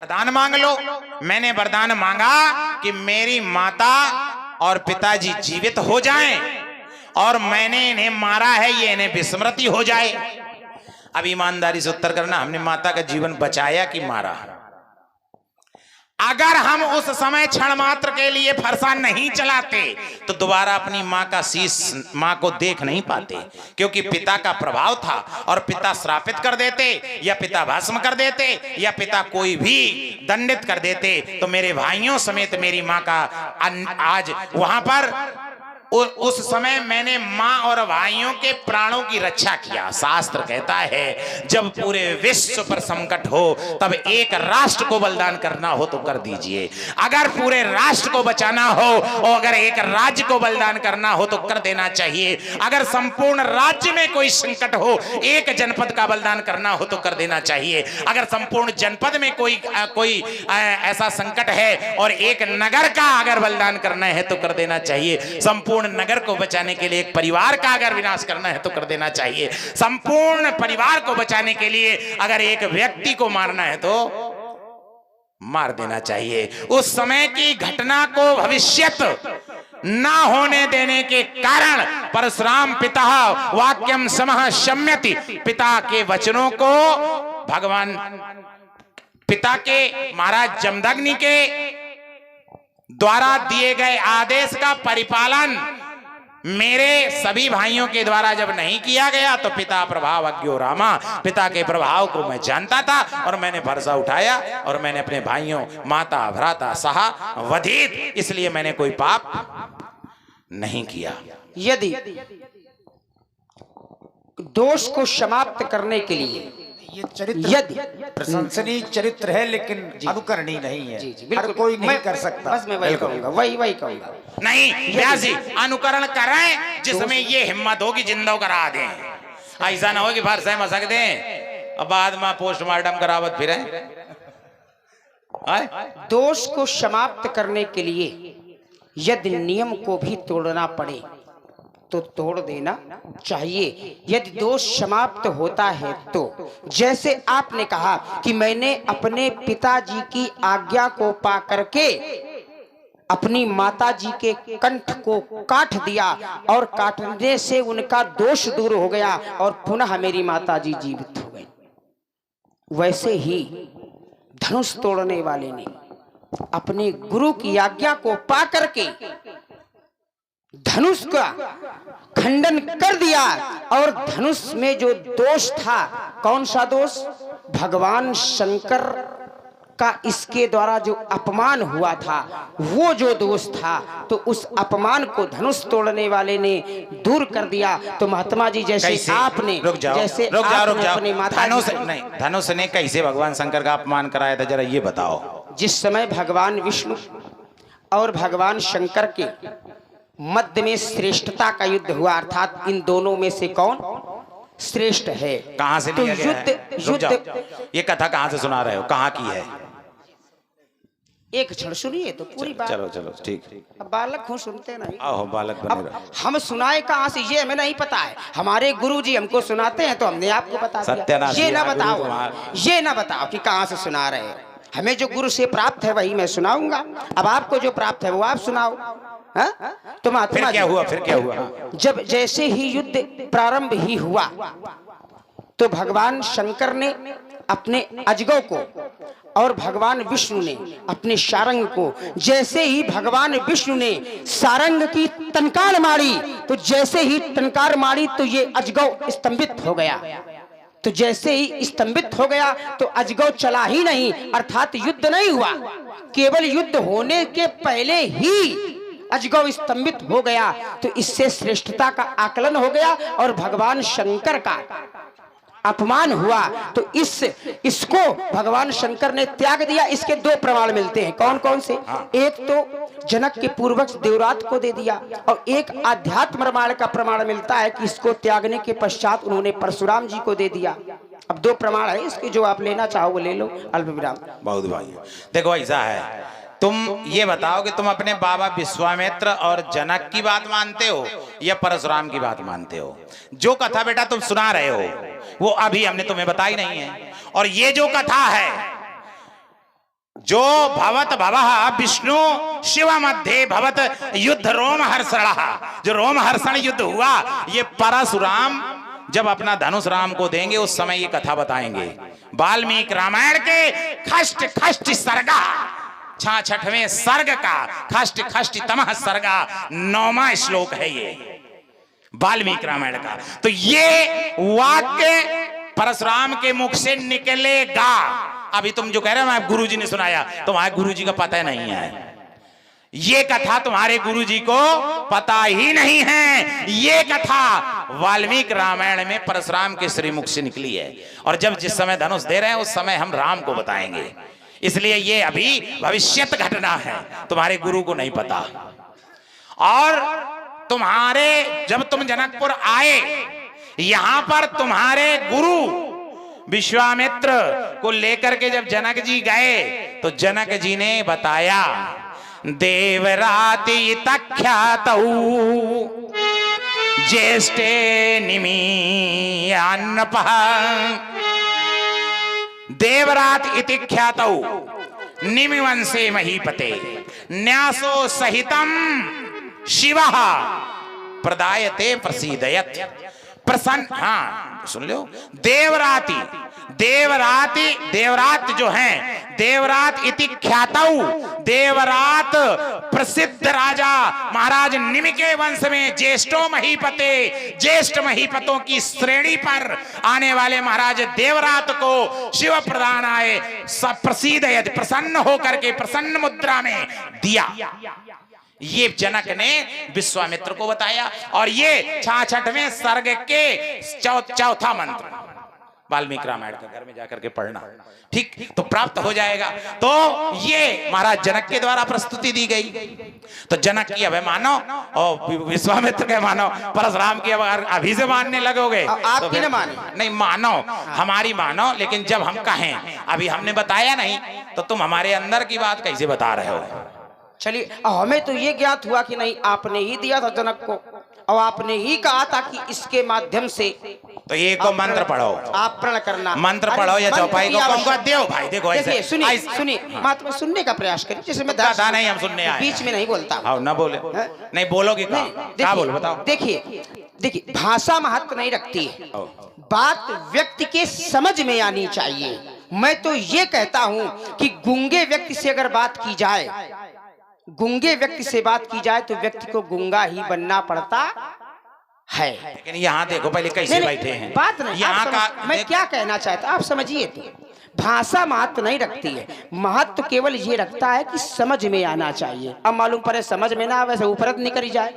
वरदान मांग लो। मैंने वरदान मांगा कि मेरी माता और पिताजी जीवित हो जाएं और मैंने इन्हें मारा है, ये इन्हें विस्मृति हो जाए। अब ईमानदारी से उत्तर करना, हमने माता का जीवन बचाया कि मारा? अगर हम उस समय क्षण मात्र के लिए फरसा नहीं चलाते तो दोबारा अपनी मां का शीश मां को देख नहीं पाते, क्योंकि पिता का प्रभाव था और पिता श्रापित कर देते या पिता भस्म कर देते या पिता कोई भी दंडित कर देते तो मेरे भाइयों समेत मेरी मां का आज वहां पर उस समय मैंने मां और भाइयों के प्राणों की रक्षा किया। शास्त्र कहता है जब पूरे विश्व पर संकट हो तब एक राष्ट्र को बलिदान करना हो तो कर दीजिए। अगर पूरे राष्ट्र को बचाना हो और अगर एक राज्य को बलिदान करना हो तो कर देना चाहिए। अगर संपूर्ण राज्य में कोई संकट हो, एक जनपद का बलिदान करना हो तो कर देना चाहिए। अगर संपूर्ण जनपद में कोई ऐसा संकट है और एक नगर का अगर बलिदान करना है तो कर देना चाहिए। संपूर्ण नगर को बचाने के लिए एक परिवार का अगर विनाश करना है तो कर देना चाहिए। संपूर्ण परिवार को बचाने के लिए अगर एक व्यक्ति को मारना है तो मार देना चाहिए। उस समय की घटना को भविष्यत ना होने देने के कारण परशुराम पिता वाक्यम समः शम्यति, पिता के वचनों को भगवान पिता के महाराज जमदग्नि के द्वारा दिए गए आदेश का परिपालन मेरे सभी भाइयों के द्वारा जब नहीं किया गया तो पिता प्रभाव अज्ञो रामा, पिता के प्रभाव को मैं जानता था और मैंने भरसा उठाया और मैंने अपने भाइयों माता भ्राता सहा वधित, इसलिए मैंने कोई पाप नहीं किया। यदि दोष को समाप्त करने के लिए ये चरित्र यदि प्रशंसनीय चरित्र है लेकिन अनुकरणीय नहीं है। हर कोई नहीं कर सकता। बस मैं वही कहूंगा, वही कहूंगा। नहीं व्यासी, अनुकरण करें जिसमें ये हिम्मत हो कि जिंदा करा दें। ऐसा ना हो कि भर से मसक दें और बाद में पोस्टमार्टम करावत फिरे। दोष को समाप्त करने के लिए यदि नियम को भी तोड़ना पड़े तो तोड़ देना चाहिए। यदि दोष समाप्त होता है तो, जैसे आपने कहा कि मैंने अपने पिताजी की आज्ञा को पा करके अपनी माताजी के कंठ को काट दिया और काटने से उनका दोष दूर हो गया और पुनः मेरी माताजी जीवित हो गई, वैसे ही धनुष तोड़ने वाले ने अपने गुरु की आज्ञा को पा करके धनुष का खंडन कर दिया और धनुष में जो दोष था, कौन सा दोष? भगवान शंकर का इसके द्वारा जो अपमान हुआ था वो जो दोष था, तो उस अपमान को धनुष तोड़ने वाले ने दूर कर दिया। तो महात्मा जी जैसे आपने रुक जाओ अपनी माता धनुष ने कैसे भगवान शंकर का अपमान कराया था, जरा ये बताओ। जिस समय भगवान विष्णु और भगवान शंकर के मध्य में श्रेष्ठता का युद्ध हुआ, अर्थात इन दोनों में से कौन श्रेष्ठ है। कहां से तो लिया गया है? युद्ध ये कथा कहां से सुना रहे हो, कहां की है? एक क्षण सुनिए तो पूरी बात। चलो ठीक। अब बालक हूँ, सुनते नहीं। आओ बालक बने रहो। हम सुनाए कहां से ये हमें नहीं पता है। हमारे गुरुजी हमको सुनाते हैं तो हमने आपको बता दिया। ये ना बताओ कि कहां से सुना रहे हैं। हमें जो गुरु से प्राप्त है वही मैं सुनाऊंगा। अब आपको जो प्राप्त है वो आप सुनाओ। तो महात्मा फिर क्या हुआ? जब जैसे ही युद्ध प्रारंभ ही हुआ तो भगवान शंकर ने अपने अजगौ को और भगवान विष्णु ने अपने सारंग को, जैसे ही भगवान विष्णु ने सारंग की टंकार मारी तो जैसे ही टंकार मारी तो ये अजगौ स्तंभित हो गया। तो जैसे ही स्तंभित हो गया तो अजगौ चला ही नहीं, अर्थात युद्ध नहीं हुआ। केवल युद्ध होने के पहले ही अजगौ स्तंभित हो गया। तो इससे श्रेष्ठता का आकलन हो गया और भगवान शंकर का अपमान हुआ। तो इसको भगवान शंकर ने त्याग दिया। इसके दो प्रमाण मिलते हैं। कौन कौन से? एक तो जनक के पूर्वज देवरात को दे दिया और एक आध्यात्म प्रमाण का प्रमाण मिलता है कि इसको त्यागने के पश्चात उन्होंने परशुराम जी को दे दिया। अब दो प्रमाण है इसके, जो आप लेना चाहो वो ले लो। अल्प विराम। बहुत भाई देखो ऐसा है, तुम ये बताओ कि तुम अपने बाबा विश्वामित्र और जनक की बात मानते हो या परशुराम की बात मानते हो? जो कथा बेटा तुम सुना रहे हो वो अभी हमने तुम्हें बताई नहीं है। और ये जो कथा है जो भवत भवः विष्णु शिव मध्य भवत युद्ध रोम हर्षण, जो रोम हर्षण युद्ध हुआ, ये परशुराम जब अपना धनुष राम को देंगे उस समय ये कथा बताएंगे। वाल्मीकि रामायण के खष्ट खष्ट सर्गा 66वें सर्ग का खष्ट खष्ट तमः सर्गा 9वां श्लोक है ये वाल्मीकि रामायण का। तो ये वाक्य परशुराम के मुख से निकलेगा। अभी तुम जो कह रहे हो मैं गुरुजी ने सुनाया, तुम्हारे गुरुजी का पता नहीं है, ये कथा तुम्हारे गुरुजी को पता ही नहीं है। ये कथा वाल्मीकि रामायण में परशुराम के श्रीमुख से निकली है, और जब जिस समय धनुष दे रहे हैं उस समय हम राम को बताएंगे, इसलिए ये अभी भविष्यत घटना है, तुम्हारे गुरु को नहीं पता। और तुम्हारे जब तुम जनकपुर आए, यहां पर तुम्हारे गुरु विश्वामित्र को लेकर के जब जनक जी गए तो जनक जी ने बताया, देवराति तख्यातौ ज्येष्ठे निमीयान्नपः, देवरात इति ख्यातौ निमिवंशे महीपते न्यासो सहितम शिवः प्रदायते प्रसीदयत् प्रसन्न। हाँ सुन लो, देवराति देवराति देवरात जो है, देवरात इति ख्यातौ, देवरात प्रसिद्ध राजा महाराज निमि के वंश में ज्येष्ठो महीपते, ज्येष्ठ महीपतों की श्रेणी पर आने वाले महाराज देवरात को शिव प्रदान आए सब प्रसीदयत्, प्रसन्न होकर के प्रसन्न मुद्रा में दिया। ये जनक ने विश्वामित्र को बताया, और ये 66वें सर्ग के चौथा मंत्र वाल्मीकि रामायण का घर में जाकर के पढ़ना, ठीक, तो प्राप्त हो जाएगा। तो ये महाराज जनक के द्वारा प्रस्तुति दी गई। तो जनक की अब मानो और विश्वामित्र के मानो, परशुराम की अब अभी से मानने लगोगे, आपकी न मानो, नहीं मानो, हमारी मानो, लेकिन जब हम कहें अभी हमने बताया नहीं तो तुम हमारे अंदर की बात कैसे बता रहे हो। चलिए, हमें तो ये ज्ञात हुआ कि नहीं आपने ही दिया था जनक को, और आपने ही कहा था कि इसके माध्यम से, तो ये को मंत्र पढ़ो, आप प्रण करना, मंत्र पढ़ो या चौपाई को दो भाई। देखो ऐसे सुनिए सुनिए, महात्मा सुनने का प्रयास करिए, जैसे मैं दादा नहीं, हम सुनने आए, बीच में नहीं बोलता। आओ ना बोले, नहीं बोलोगे क्या बोलो बताओ। देखिए देखिए, भाषा महत्व नहीं रखती है, बात व्यक्ति के समझ में आनी चाहिए। मैं तो ये कहता हूं कि गूंगे व्यक्ति से अगर बात की जाए, गूंगे व्यक्ति से बात की जाए तो व्यक्ति को गूंगा ही बनना पड़ता है। लेकिन यहाँ देखो पहले कैसे बैठे हैं, बात नहीं, यहाँ का मैं क्या कहना चाहता आप समझिए। तो भाषा महत्व नहीं रखती है, महत्व केवल ये रखता है कि समझ में आना चाहिए। अब मालूम पड़े समझ में ना वैसे ऊपर निकल जाए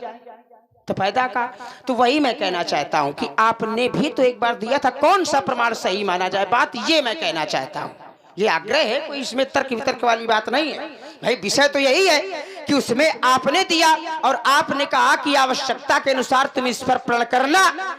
तो फायदा का। तो वही मैं कहना चाहता हूं कि आपने भी तो एक बार दिया था, कौन सा प्रमाण सही माना जाए, बात ये मैं कहना चाहता हूं। ये आग्रह है, कोई इसमें तर्क वितर्क वाली बात नहीं है भाई। विषय तो यही है कि उसमें आपने दिया और आपने कहा कि आवश्यकता के अनुसार तुम इस पर प्रण करना,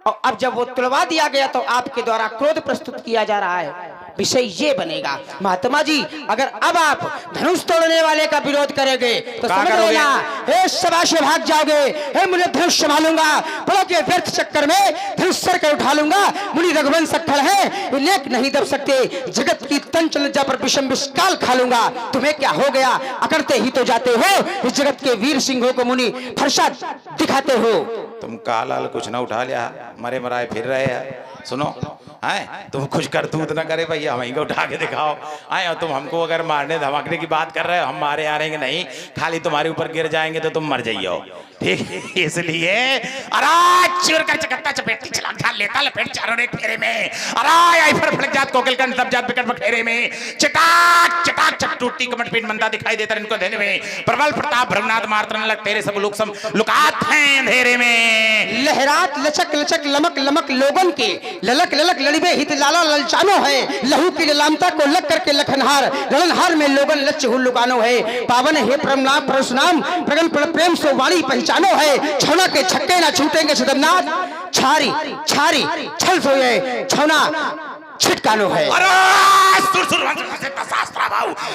और अब जब वो तुलवा दिया गया तो आपके द्वारा क्रोध प्रस्तुत किया जा रहा है। विषय ये बनेगा महात्मा जी, अगर अब आप धनुष तोड़ने वाले का विरोध करेंगे तो समझ लेना, हे सभा से भाग जाओगे, हे मुझे धनुष संभालूंगा, बोलो के व्यर्थ चक्कर में धनुष सर कर उठा लूंगा, मुनि रघुवंश सखल है, लेख नहीं दब सकते, जगत की तंचल लज्जा पर विषम विषकाल खा लूंगा। तुम्हें क्या हो गया, अकड़ते ही तो जाते हो, इस जगत के वीर सिंहों को मुनि फरसा दिखाते हो। तुम काल कुछ ना उठा लिया, मरे मराए फिर रहे हैं। सुनो है, तुम कुछ करतूत ना करे भैया, हम को उठा के दिखाओ। आए और तुम हमको अगर मारने धमाकने की बात कर रहे हो, हम मारे आ रहेंगे नहीं, खाली तुम्हारे ऊपर गिर जाएंगे तो तुम मर जाइयो, ठीक। इसलिए चूर कर चकत्ता चपेटती चला ढाल लेता लपेट चारों एक फेरे में, आई फर फड़क जात कोकिल कंठ सब जात बिकट बखेरे में, चटाक चटाक चट टूटती कमट पीठ मंदा दिखाई देता इनको देने में, प्रबल प्रताप भ्रमनाथ मारतन लग तेरे सब लोग सम लुकात हैं अंधेरे में। लहरात लचक लचक लमक लमक लोगन के ललक ललक लड़िबे हित लाला ललचानो है, लहू की ललामता को लग करके लखनहार ललनहार में लोगन लच्च हुल्लुकानो है। पावन है परमनाम परशुराम प्रगन प्रेम से वाणी पहचानो है, छौना के छक्के ना छूटेंगे सदमनाथ, छारी छारी छल सोए छौना छिटकानो है।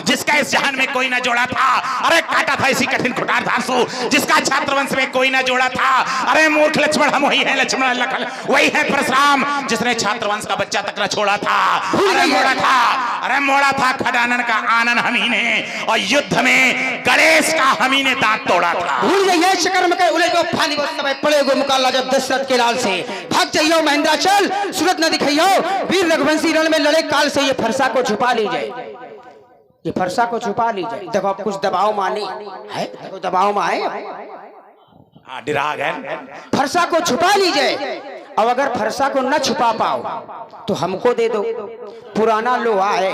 जिसका इस जहान में कोई ना जोड़ा था, अरे काटा था इसी कठिन कुठार धांसू, जिसका छात्रवंश में कोई ना जोड़ा था। अरे मूर्ख लक्ष्मण हम वही है, लक्ष्मण लखन वही है परशुराम, जिसने छात्रवंश का बच्चा तक न छोड़ा था। अरे मोड़ा था, अरे मोड़ा था खडानन का आनन हमी ने, और युद्ध में गणेश का हमी ने दांत तोड़ा था। भूल जाइए शकर्म के उले को फानी वो समय पड़ेगो मुकाबला जब दशरथ के लाल से। भाग जाइयो महेंद्राचल, सूरत न दिखाइयो, वीर रघुवंशी रण में लड़े काल से। ये फरसा को छुपा लीजिए, ये फरसा को छुपा लीजिए। देखो आप कुछ दबाव माने है, देखो दबाव में आए, डिराग है। फरसा को छुपा लीजिए। अब अगर फरसा को न छुपा पाओ तो हमको दे दो, पुराना लोहा है,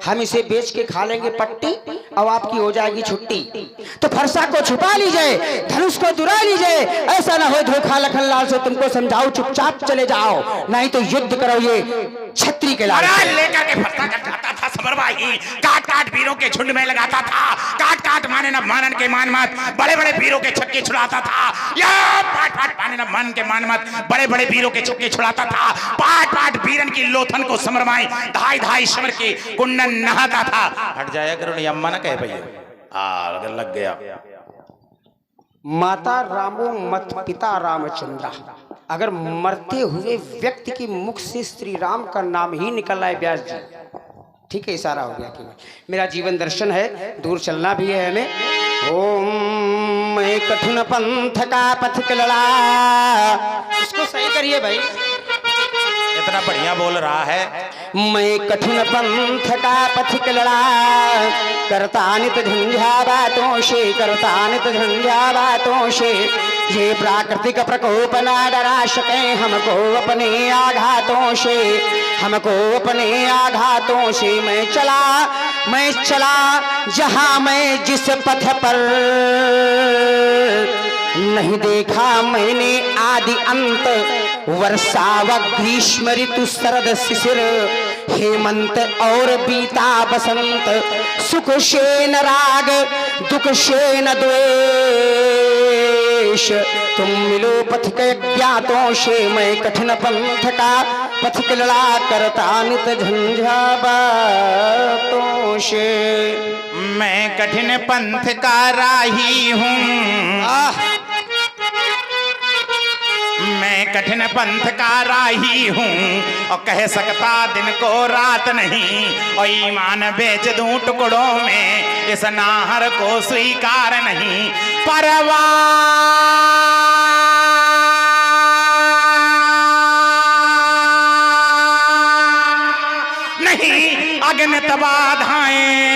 हम इसे बेच के खा लेंगे पट्टी और आपकी हो जाएगी छुट्टी। तो फरसा को छुपा लीजिए, धनुष को दुरा लीजिए, ऐसा ना हो धोखा लखन लाल से तुमको समझाओ चुपचाप चले जाओ, नहीं तो युद्ध करो ये छत्री के लाल। लेकर के फरसा जाता था समरवाही, काट काट वीरों के झुंड में लगाता था, काट काट माने न मानन के मान मत, बड़े बड़े वीरों के छक्के छुड़ाता था। या पाट पाट माने न मान के मान मत, बड़े बड़े वीरों के छक्के छुड़ाता था। पाट पाट वीरन की लोथन को समरवाई, धाई धाई समर के कुंडन नहाता था। हट जाया करो नहीं, अम्मा ना कहे भैया अगर लग गया। माता रामो मत पिता रामचंद्र, अगर मरते हुए व्यक्ति के मुख से श्री राम का नाम ही निकल रहा है व्यास जी, ठीक है, इशारा हो गया कि मेरा जीवन दर्शन है, दूर चलना भी है हमें। ओम मैं कठिन पंथ का पथिक लड़ा, इसको सही करिए भाई, इतना बढ़िया बोल रहा है। मैं कठिन पंथ का पथिक लड़ा, करता नित झंझा बातों से, करता नित झंझा बातों से। ये प्राकृतिक प्रकोप ना डरा सके हमको अपने आघातों से, हमको अपने आघातों से। मैं चला जहां मैं जिस पथ पर, नहीं देखा मैंने आदि अंत। वर्षा व ग्रीष्म ऋतु शरद शिशिर, हेमंत और बीता बसंत। सुख से न राग दुख से न द्वेष, तुम मिलो पथिक ज्ञातों से। मैं कठिन पंथ का पथिक लड़ा, करता नित झंझा बातों से। मैं कठिन पंथ का राही हूँ, मैं कठिन पंथ का राही हूँ, और कह सकता दिन को रात नहीं। और ईमान बेच दूं टुकड़ों में, इस नाहर को स्वीकार नहीं। परवाह नहीं अगणित बाधाएं,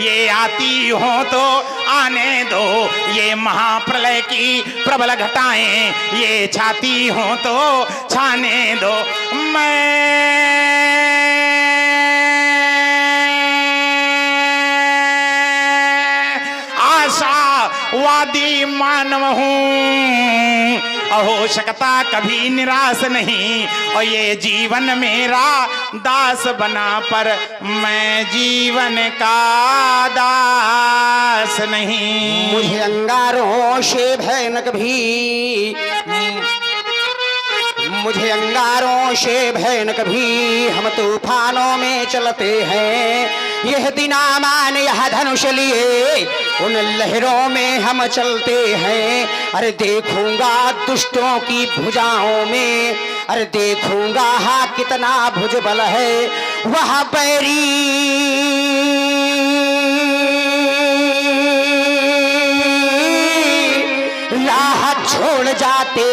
ये आती हो तो आने दो। ये महाप्रलय की प्रबल घटाएं, ये छाती हो तो छाने दो। मैं आशावादी मानव हूँ, हो सकता कभी निराश नहीं। और ये जीवन मेरा दास बना, पर मैं जीवन का दास नहीं। मुझे अंगारों से भय न कभी, मुझे अंगारों से भय न कभी। हम तूफानों में चलते हैं, यह दिनामान यह धनुष लिए, उन लहरों में हम चलते हैं। अरे देखूंगा दुष्टों की भुजाओं में, अरे देखूंगा हाँ कितना भुजबल है वह बैरी। राह छोड़ जाते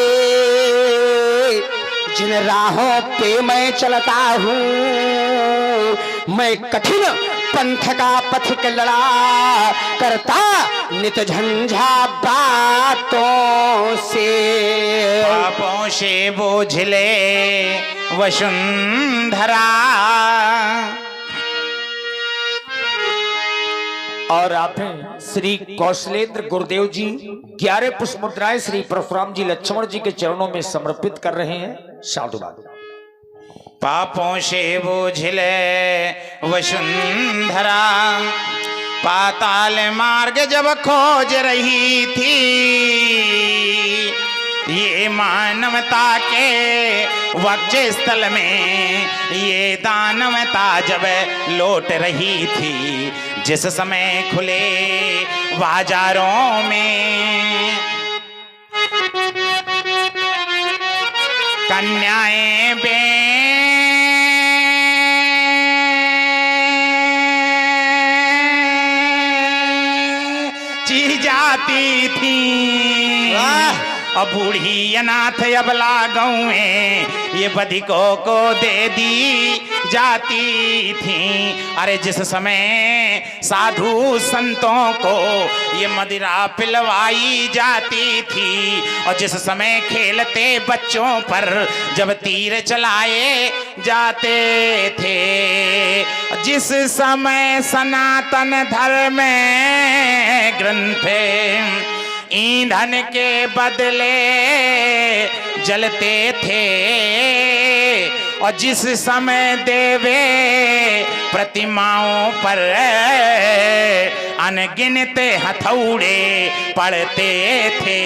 जिन राहों पे मैं चलता हूँ, मैं कठिन पंथ का पथिक लड़ा, करता नित झंझा बातों से। पापों से बोझले वसुंधरा, और आपने श्री कौशलेंद्र गुरुदेव जी 11 पुष्प मुद्राएं श्री परशुराम जी लक्ष्मण जी के चरणों में समर्पित कर रहे हैं। साधुवाद। पापों से बोझले वसुंधरा, पाताल मार्ग जब खोज रही थी, ये मानवता के वक्षस्थल में ये दानवता जब लौट रही थी, जिस समय खुले बाजारों में कन्याएं बेची जाती थी, और बूढ़ी अनाथ अबला गौएं ये बधिकों को दे दी जाती थी। अरे जिस समय साधु संतों को ये मदिरा पिलवाई जाती थी, और जिस समय खेलते बच्चों पर जब तीर चलाए जाते थे, जिस समय सनातन धर्म ग्रंथ ईंधन के बदले जलते थे, और जिस समय देवे प्रतिमाओं पर अनगिनत हथौड़े पड़ते थे,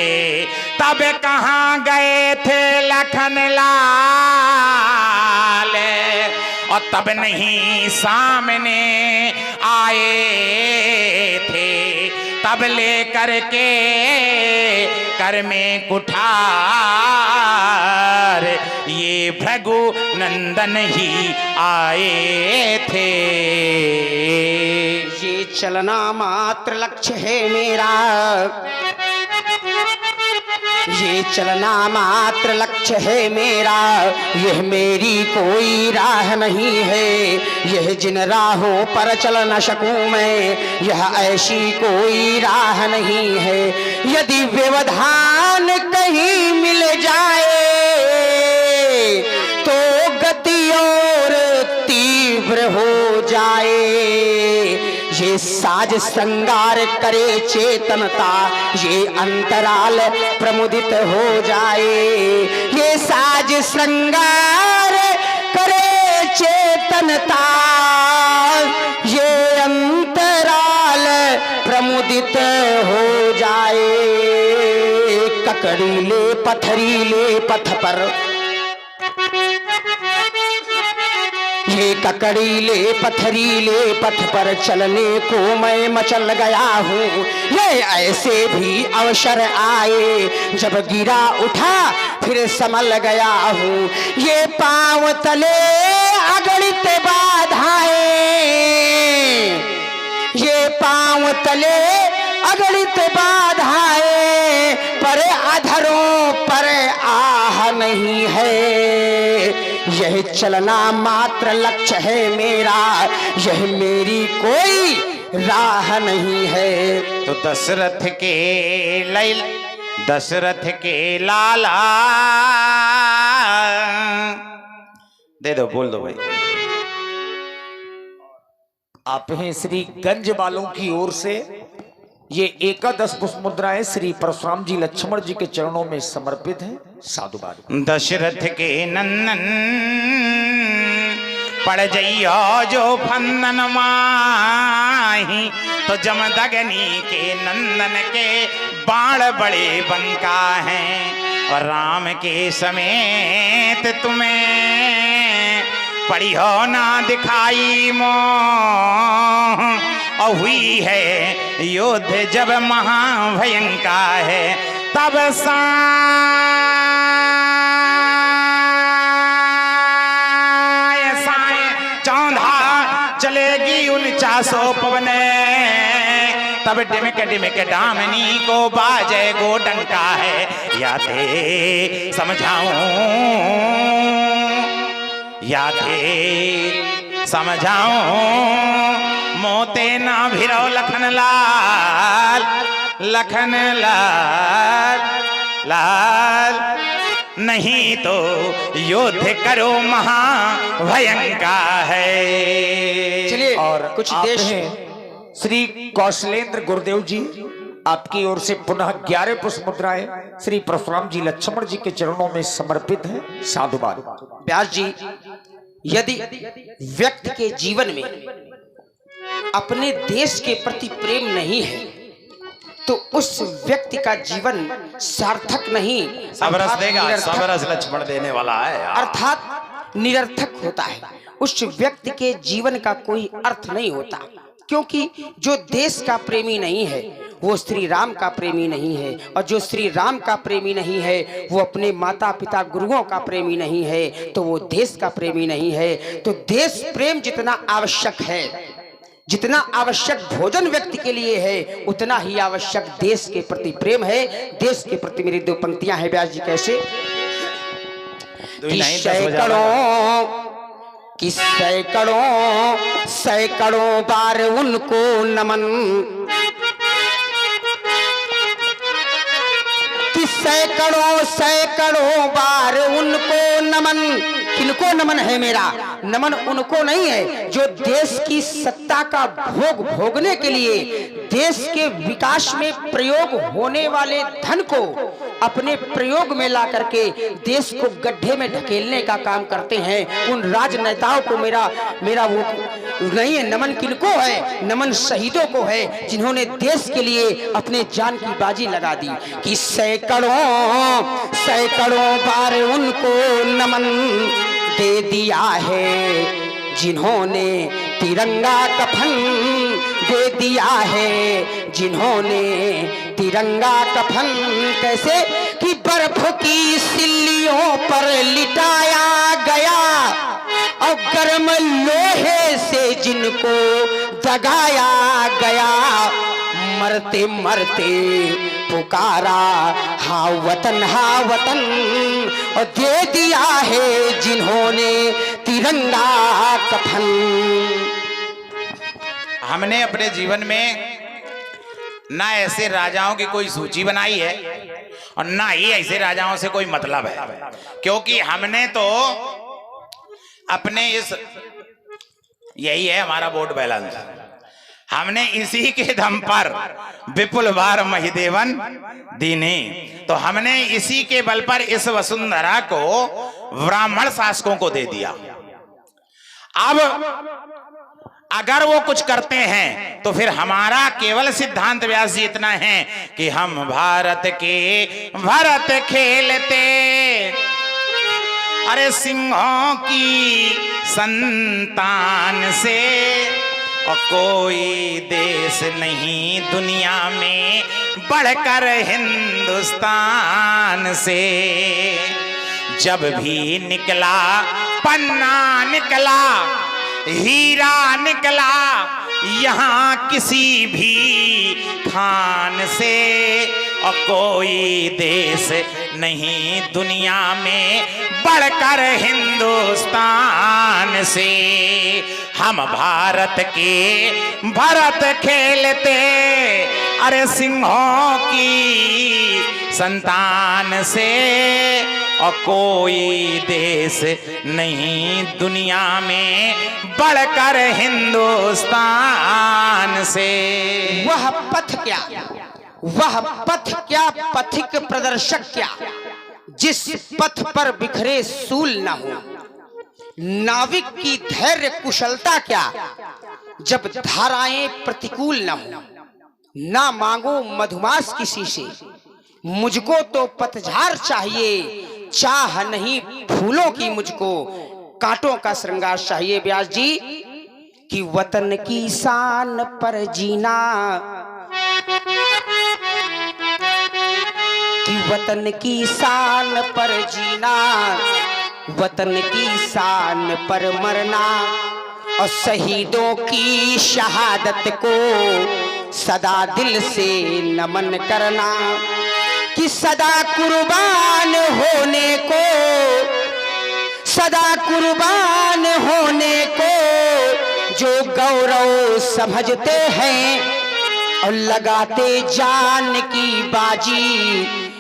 तब कहाँ गए थे लखन लाल, और तब नहीं सामने आए थे, तब लेकर के कर में कुठार ये भृगु नंदन ही आए थे। ये चलना मात्र लक्ष्य है मेरा, ये चलना मात्र लक्ष्य है मेरा, यह मेरी कोई राह नहीं है, यह जिन राहों पर चल न सकूं मैं, यह ऐसी कोई राह नहीं है। यदि व्यवधान कहीं मिल जाए तो गति और तीव्र हो जाए, ये साज श्रृंगार करे चेतनता, ये अंतराल प्रमुदित हो जाए, ये साज श्रृंगार करे चेतनता, ये अंतराल प्रमुदित हो जाए। ककड़ीले पथरीले पथ पर, ये ककड़ीले पथरीले पथ पर चलने को मैं मचल गया हूँ, ये ऐसे भी अवसर आए जब गिरा उठा फिर संभल गया हूँ। ये पांव तले अगणित बाधाएं, ये पांव तले अगणित बाधाएं, पर अधरों पर आह नहीं है, यह चलना मात्र लक्ष्य है मेरा, यह मेरी कोई राह नहीं है। तो दशरथ के लाला दे दो, बोल दो भाई। आप हैं श्री गंज वालों की ओर से ये एकादश पुष्प मुद्राएं श्री परशुराम जी लक्ष्मण जी के चरणों में समर्पित हैं। साधुवाद। दशरथ के नंदन पड़ जइयो जो फंदन माही, तो जमदग्नि के नंदन के बाण बड़े बंका हैं, और राम के समेत तुम्हें पड़ी हो ना दिखाई मोह, और हुई है युद्ध जब महाभयंका है, तब चलेगी 49 पवने, तब डिमक डिमक डामनी को बाजे गो डंका है। या थे समझाऊं, या थे समझाऊं, मोते ना भिरो लखन लाल, लखन लाल लाल, नहीं तो युद्ध करो महाभयंका है। चलिए और कुछ आप देश हैं श्री कौशलेंद्र गुरुदेव जी, आपकी ओर से पुनः 11 पुष्प मुद्राएं श्री परशुराम जी लक्ष्मण जी के चरणों में समर्पित है। साधुवाद। व्यास जी, यदि व्यक्ति के जीवन में अपने देश के प्रति प्रेम नहीं है तो तो उस व्यक्ति का जीवन सार्थक नहीं, सब रस देगा, निरर्थक- सब रस लक्ष्मण देने वाला है यार। अर्थात निरर्थक होता है। उस व्यक्ति के जीवन का कोई अर्थ नहीं होता, क्योंकि जो देश का प्रेमी नहीं है वो श्री राम का प्रेमी नहीं है, और जो श्री राम का प्रेमी नहीं है वो अपने माता पिता गुरुओं का प्रेमी नहीं है, तो वो देश का प्रेमी नहीं है। तो देश प्रेम जितना आवश्यक है, जितना आवश्यक भोजन व्यक्ति के लिए है, उतना ही आवश्यक देश के प्रति प्रेम है। देश के प्रति मेरी दो पंक्तियां हैं व्यास जी, कैसे कि सैकड़ों बार उनको नमन, कि सैकड़ों बार उनको नमन। किनको नमन है मेरा? नमन उनको नहीं है जो देश की सत्ता का भोग भोगने के लिए, देश के विकास में प्रयोग होने वाले धन को अपने प्रयोग में ला करके देश को गड्ढे में ढकेलने का काम करते हैं। उन राजनेताओं को मेरा वो नहीं है। नमन किनको है? नमन शहीदों को है, जिन्होंने देश के लिए अपने जान की बाजी लगा दी। कि सैकड़ों बार उनको नमन दे दिया है, जिन्होंने तिरंगा कफन दे दिया है, जिन्होंने तिरंगा कफन। कैसे कि बर्फ की सिल्लियों पर लिटाया गया और गर्म लोहे से जिनको दगाया गया, मरते मरते पुकारा हाँ वतन और दे दिया है जिन्होंने तिरंगा कफन। हमने अपने जीवन में ना ऐसे राजाओं की कोई सूची बनाई है और ना ही ऐसे राजाओं से कोई मतलब है, क्योंकि हमने तो अपने यही है हमारा वोट बैलेंस। हमने इसी के दम पर विपुल भार महिदेवन दीने, तो हमने इसी के बल पर इस वसुंधरा को ब्राह्मण शासकों को दे दिया। अब अगर वो कुछ करते हैं तो फिर हमारा केवल सिद्धांत व्यास जी इतना है कि हम भारत के भरत खेलते, अरे सिंहों की संतान से, और कोई देश नहीं दुनिया में बढ़कर हिंदुस्तान से। जब भी निकला पन्ना निकला, हीरा निकला यहाँ किसी भी खान से, और कोई देश नहीं दुनिया में बढ़कर हिंदुस्तान से। हम भारत के भरत खेलते, अरे सिंहों की संतान से, और कोई देश नहीं दुनिया में बढ़कर हिंदुस्तान से। वह पथ क्या पथिक प्रदर्शक क्या, जिस पथ पर बिखरे सूल न हो। नाविक की धैर्य कुशलता क्या, जब धाराएं प्रतिकूल न हो। ना मांगो मधुमास किसी से, मुझको तो पतझार चाहिए, चाह नहीं फूलों की मुझको कांटों का श्रृंगार चाहिए। व्यास जी कि वतन की शान पर जीना, कि वतन की शान पर जीना, वतन की शान पर मरना, और शहीदों की शहादत को सदा दिल से नमन करना। कि सदा कुर्बान होने को, सदा कुर्बान होने को जो गौरव समझते हैं, और लगाते जान की बाजी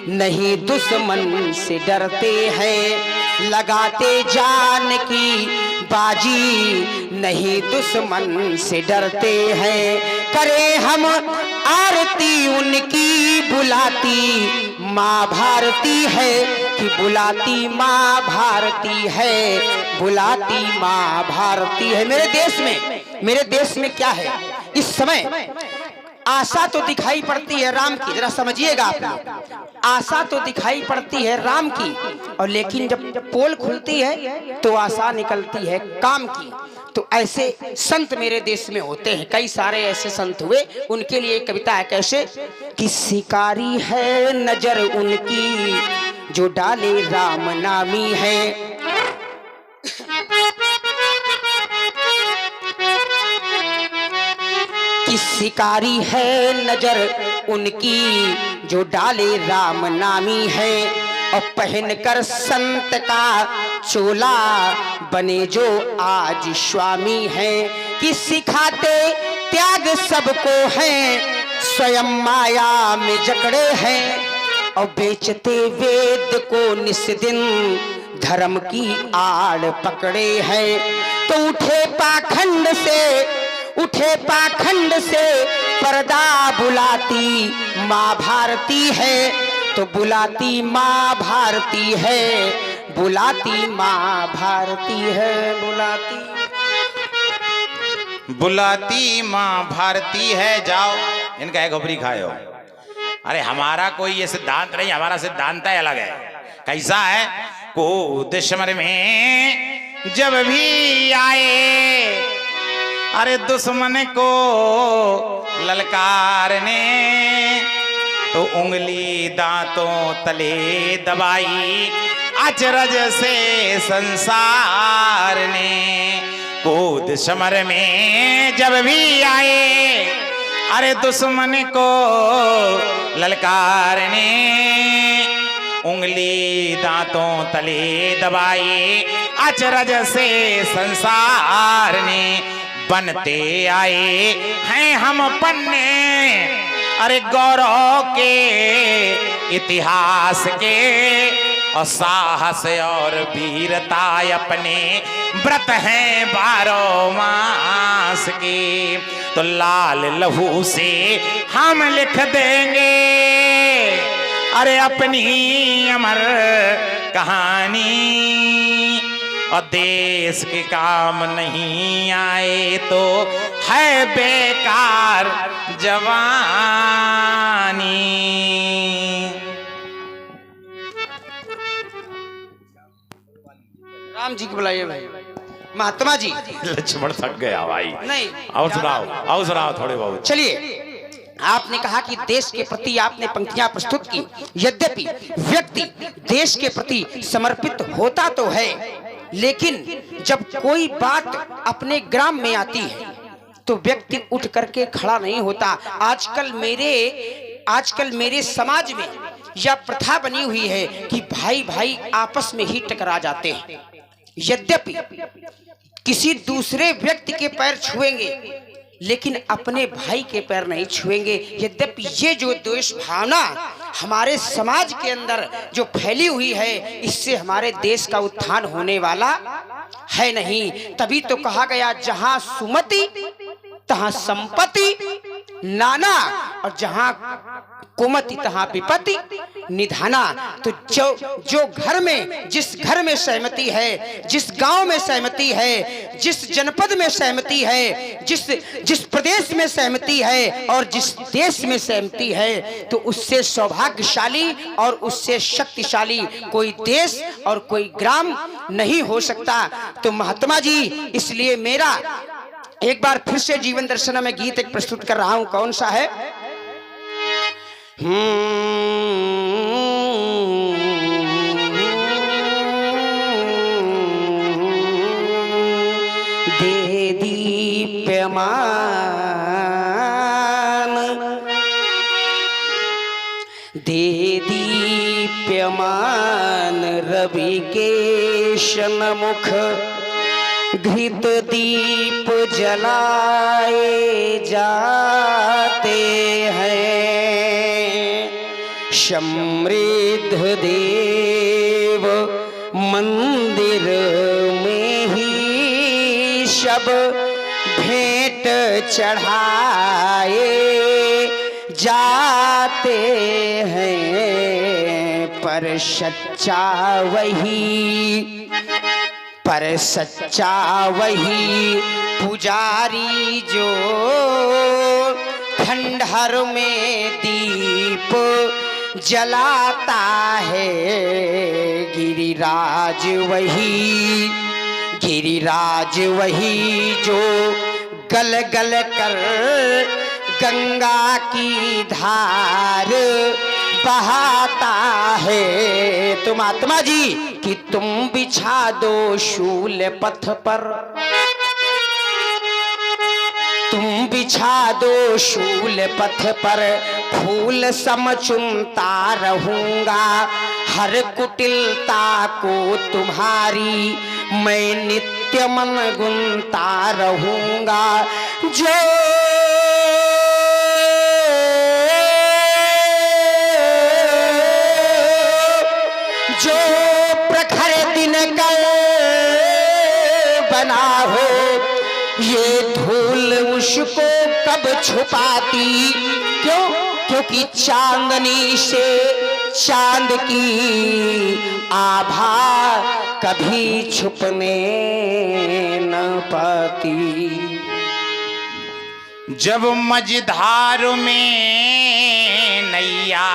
नहीं दुश्मन से डरते हैं। लगाते जान की बाजी नहीं दुश्मन से डरते हैं। करे हम आरती उनकी बुलाती माँ भारती है, कि बुलाती माँ भारती है, बुलाती माँ भारती है। मेरे देश में क्या है इस समय? आशा तो दिखाई पड़ती है राम की, जरा समझिएगा आप लोग, आशा तो दिखाई पड़ती है राम की, और लेकिन जब पोल खुलती है तो आशा निकलती है काम की। तो ऐसे संत मेरे देश में होते हैं, कई सारे ऐसे संत हुए, उनके लिए कविता है कैसे कि शिकारी है नजर उनकी जो डाले राम नामी है, कि शिकारी है नजर उनकी जो डाले राम नामी है, और पहनकर संत का चोला बने जो आज स्वामी है, कि सिखाते त्याग सबको हैं स्वयं माया में जकड़े हैं, और बेचते वेद को निस्दिन धर्म की आड़ पकड़े हैं। तो उठे पाखंड से पर्दा बुलाती माँ भारती है, तो बुलाती माँ भारती है, बुलाती माँ भारती है, बुलाती माँ भारती है। जाओ इनका एक घोपरी खाए हो। अरे हमारा कोई ये सिद्धांत नहीं, हमारा सिद्धांत है अलग है। कैसा है? को दुश्मन में जब भी आए, अरे दुश्मन को ललकारने, तो उंगली दांतों तले दबाई अचरज से संसार ने। को दुश्मन में जब भी आए, अरे दुश्मन को ललकारने, उंगली दांतों तले दबाई अचरज से संसार ने। बनते आए हैं हम पन्ने, अरे गौरव के इतिहास के, और साहस और वीरता अपने व्रत हैं 12 मास के। तो लाल लहू से हम लिख देंगे अरे अपनी अमर कहानी, और देश के काम नहीं आए तो है बेकार जवानी। राम जी को बुलाइए भाई। महात्मा जी। लक्ष्मण थक गया भाई। नहीं, और सुनाओ थोड़े बहुत। चलिए, आपने कहा कि देश के प्रति आपने पंक्तियां प्रस्तुत की। यद्यपि व्यक्ति देश के प्रति समर्पित होता तो है, लेकिन जब कोई बात अपने ग्राम में आती है तो व्यक्ति उठ करके खड़ा नहीं होता। आजकल मेरे समाज में यह प्रथा बनी हुई है कि भाई भाई आपस में ही टकरा जाते हैं। यद्यपि किसी दूसरे व्यक्ति के पैर छुएंगे, लेकिन अपने भाई के पैर नहीं छुएंगे। यद्यपि ये जो द्वेष भावना हमारे समाज के अंदर जो फैली हुई है, इससे हमारे देश का उत्थान होने वाला है नहीं। तभी तो कहा गया जहां सुमति तहां संपत्ति नाना, और जहां कुमति तहां विपत्ति निधाना। तो जो घर में, जिस घर में सहमति है, जिस गांव में सहमति है, जिस जनपद में सहमति है, जिस प्रदेश में सहमति है और जिस देश में सहमति है, तो उससे सौभाग्यशाली और उससे शक्तिशाली कोई देश और कोई ग्राम नहीं हो सकता। तो महात्मा जी, इसलिए मेरा एक बार फिर से जीवन दर्शन में गीत एक प्रस्तुत कर रहा हूं। कौन सा है? दे दीप्यमान रवि के सन्मुख घृत दीप जलाए जाते हैं। समृद्ध देव मंदिर में ही सब भेंट चढ़ाए जाते हैं, पर सच्चा वही पुजारी जो ठंडा घर में दीप जलाता है, गिरिराज वही जो गल गल कर गंगा की धार बहाता है। तुम आत्मा जी कि तुम बिछा दो शूल पथ पर, तुम बिछा दो शूल पथ पर, फूल सम चुनता रहूंगा, हर कुटिलता को तुम्हारी मैं नित्य मन गुनता रहूंगा। जो प्रखर दिन कल बना हो, ये धूल उसको कब छुपाती, क्यों? क्योंकि चांदनी से चांद की आभा कभी छुपने न पाती। जब मझधार में नैया,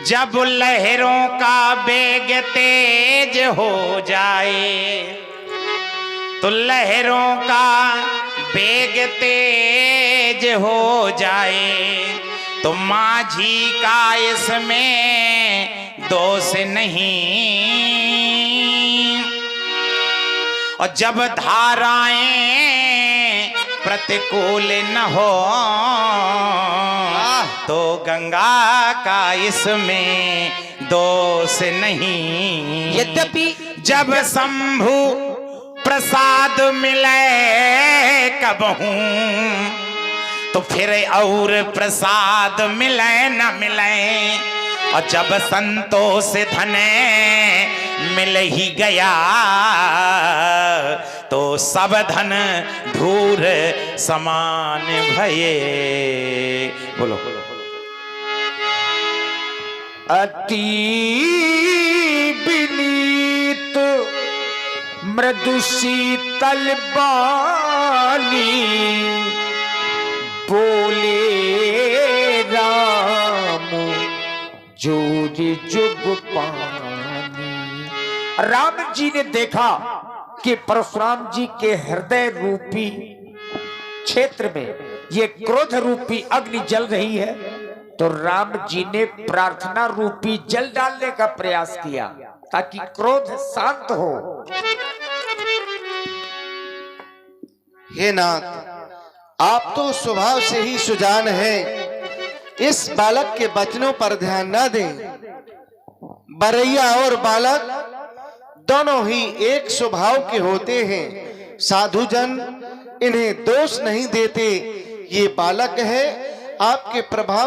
जब लहरों का बेग तेज हो जाए, तो लहरों का बेग तेज हो जाए, तो माझी का इसमें दोष नहीं। और जब धाराएं प्रतिकूल न हो, तो गंगा का इसमें दोष नहीं। यद्यपि जब शंभु प्रसाद मिले कबहूं, तो फिर और प्रसाद मिले न मिले, और जब संतोष धन मिल ही गया, तो सब धन धूर समान भये। बोलो अति विनीत मृदु शीतल बानी, बोले राम जोर जुग पानी। राम जी ने देखा कि परशुराम जी के हृदय रूपी क्षेत्र में ये क्रोध रूपी अग्नि जल रही है, तो राम जी ने प्रार्थना रूपी जल डालने का प्रयास किया ताकि क्रोध शांत हो। हे नाथ, आप तो स्वभाव से ही सुजान हैं, इस बालक के वचनों पर ध्यान न दें। बरैया और बालक दोनों ही एक स्वभाव के होते हैं। साधुजन इन्हें दोष नहीं देते। ये बालक है, आपके प्रभाव